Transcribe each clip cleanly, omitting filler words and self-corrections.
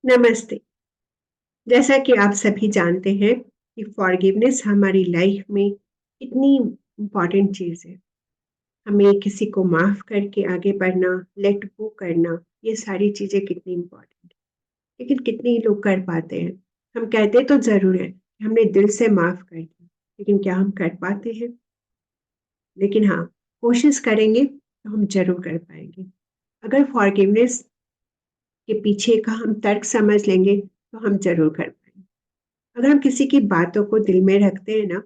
नमस्ते। जैसा कि आप सभी जानते हैं कि फॉरगिवनेस हमारी लाइफ में कितनी इम्पोर्टेंट चीज़ है। हमें किसी को माफ़ करके आगे बढ़ना, लेट गो करना, ये सारी चीज़ें कितनी इम्पोर्टेंट है। लेकिन कितने लोग कर पाते हैं? हम कहते तो ज़रूर हैं कि हमने दिल से माफ़ कर दिया, लेकिन क्या हम कर पाते हैं? लेकिन हाँ, कोशिश करेंगे तो हम ज़रूर कर पाएँगे। अगर फॉरगिवनेस के पीछे का हम तर्क समझ लेंगे, तो हम ज़रूर कर पाएँगे। अगर हम किसी की बातों को दिल में रखते हैं ना,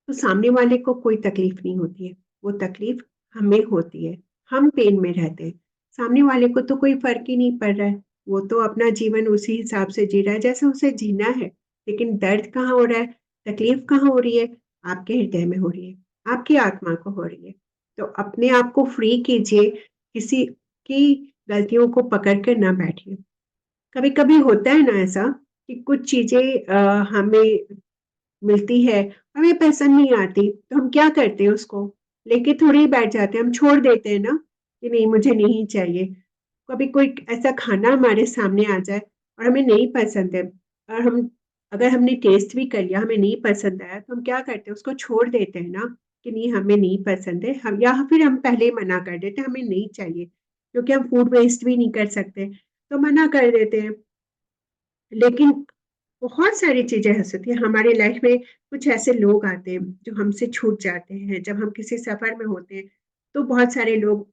तो सामने वाले को कोई तकलीफ नहीं होती है, वो तकलीफ हमें होती है, हम पेन में रहते हैं। सामने वाले को तो कोई फ़र्क ही नहीं पड़ रहा है, वो तो अपना जीवन उसी हिसाब से जी रहा है जैसे उसे जीना है। लेकिन दर्द कहाँ हो रहा है, तकलीफ कहाँ हो रही है? आपके हृदय में हो रही है, आपकी आत्मा को हो रही है। तो अपने आप को फ्री कीजिए, किसी की गलतियों को पकड़ कर ना बैठिए। कभी-कभी होता है ना ऐसा कि कुछ चीज़ें हमें मिलती है, हमें पसंद नहीं आती, तो हम क्या करते हैं उसको लेके थोड़ी ही बैठ जाते हैं, हम छोड़ देते हैं ना कि नहीं मुझे नहीं चाहिए। कभी कोई ऐसा खाना हमारे सामने आ जाए और हमें नहीं पसंद है और हम अगर हमने टेस्ट भी कर लिया, हमें नहीं पसंद आया, तो हम क्या करते हैं उसको छोड़ देते हैं ना कि नहीं हमें नहीं पसंद है, हम या फिर हम पहले ही मना कर देते हैं हमें नहीं चाहिए, क्योंकि हम फूड वेस्ट भी नहीं कर सकते, तो मना कर देते हैं। लेकिन बहुत सारी चीज़ें हो सकती हैं, हमारी लाइफ में कुछ ऐसे लोग आते हैं जो हमसे छूट जाते हैं, जब हम किसी सफ़र में होते हैं, तो बहुत सारे लोग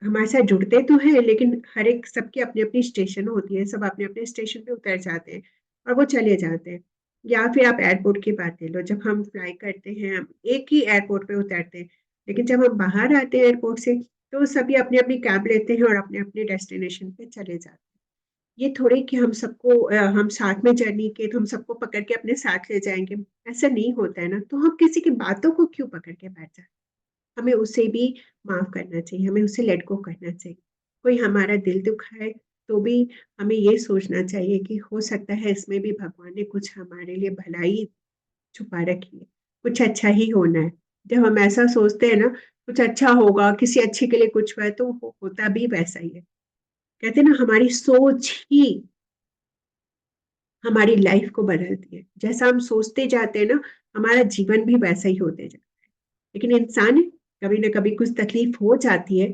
हमारे साथ जुड़ते तो हैं, लेकिन हर एक सबकी अपनी-अपनी स्टेशन होती है, सब अपने-अपने स्टेशन पे उतर जाते हैं और वो चले जाते हैं। या फिर आप एयरपोर्ट की बात ले लो, जब हम फ्लाई करते हैं, हम एक ही एयरपोर्ट पे उतरते हैं, लेकिन जब हम बाहर आते हैं एयरपोर्ट से, तो सभी अपनी-अपनी कैब लेते हैं और अपने-अपने डेस्टिनेशन पे चले जाते हैं। ये थोड़ी कि हम सबको हम साथ में जर्नी किए तो हम सबको पकड़ के अपने साथ ले जाएँगे, ऐसा नहीं होता है ना, तो हम किसी की बातों को क्यों पकड़ के बैठ जाएँ? हमें उसे भी माफ़ करना चाहिए, हमें उसे लेट गो करना चाहिए। कोई हमारा दिल दुखाए, तो भी हमें ये सोचना चाहिए कि हो सकता है इसमें भी भगवान ने कुछ हमारे लिए भलाई छुपा रखी है, कुछ अच्छा ही होना है। जब हम ऐसा सोचते हैं ना, कुछ अच्छा होगा, किसी अच्छे के लिए कुछ हुआ है, तो होता भी वैसा ही है। कहते हैं ना हमारी सोच ही हमारी लाइफ को बदलती है। जैसा हम सोचते जाते हैं ना, हमारा जीवन भी वैसा ही होते जाता है। लेकिन इंसान है, कभी न कभी कुछ तकलीफ हो जाती है,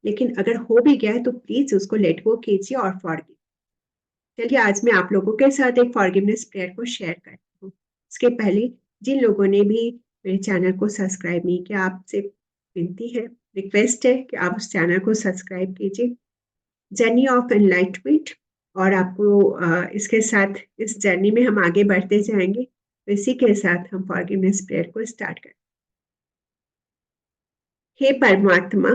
लेकिन अगर हो भी गया है तो प्लीज़ उसको लेट गो कीजिए और फॉरगिव। चलिए आज मैं आप लोगों के साथ एक फॉरगिवनेस प्रेयर को शेयर करती हूँ। इसके पहले जिन लोगों ने भी मेरे चैनल को सब्सक्राइब नहीं किया, आपसे विनती है, रिक्वेस्ट है कि आप उस चैनल को सब्सक्राइब कीजिए। जर्नी ऑफ एनलाइटमेंट और आपको इसके साथ इस जर्नी में हम आगे बढ़ते जाएँगे। तो इसी के साथ हम फॉरगिवनेस प्रेयर को स्टार्ट करें। हे परमात्मा,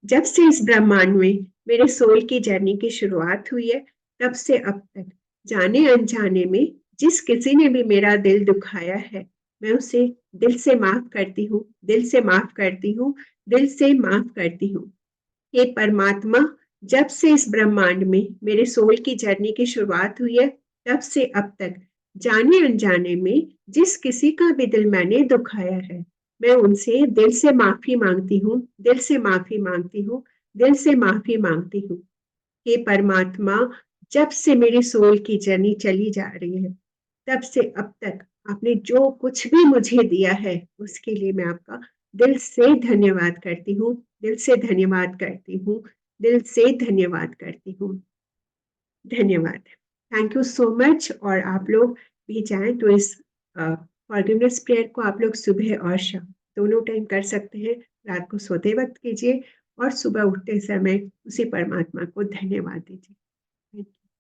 जब से इस ब्रह्मांड में मेरे सोल की जर्नी की शुरुआत हुई है, तब से अब तक जाने-अनजाने में जिस किसी ने भी मेरा दिल दुखाया है, मैं उसे दिल से माफ़ करती हूँ, दिल से माफ़ करती हूँ, दिल से माफ़ करती हूँ। हे परमात्मा, जब से इस ब्रह्मांड में मेरे सोल की जर्नी की शुरुआत हुई है, तब से अब तक जाने-अनजाने में जिस किसी का भी दिल मैंने दुखाया है, मैं उनसे दिल से माफ़ी माँगती हूँ, दिल से माफ़ी माँगती हूँ, दिल से माफ़ी माँगती हूँ। हे परमात्मा, जब से मेरी सोल की जर्नी चली जा रही है, तब से अब तक आपने जो कुछ भी मुझे दिया है, उसके लिए मैं आपका दिल से धन्यवाद करती हूँ, दिल से धन्यवाद करती हूँ, दिल से धन्यवाद करती हूँ। धन्यवाद। थैंक यू सो मच और आप लोग भी चाहें तो इस फॉरगिवनेस प्रेयर को आप लोग सुबह और शाम दोनों टाइम कर सकते हैं। रात को सोते वक़्त कीजिए और सुबह उठते समय उसी परमात्मा को धन्यवाद दीजिए। Thank you.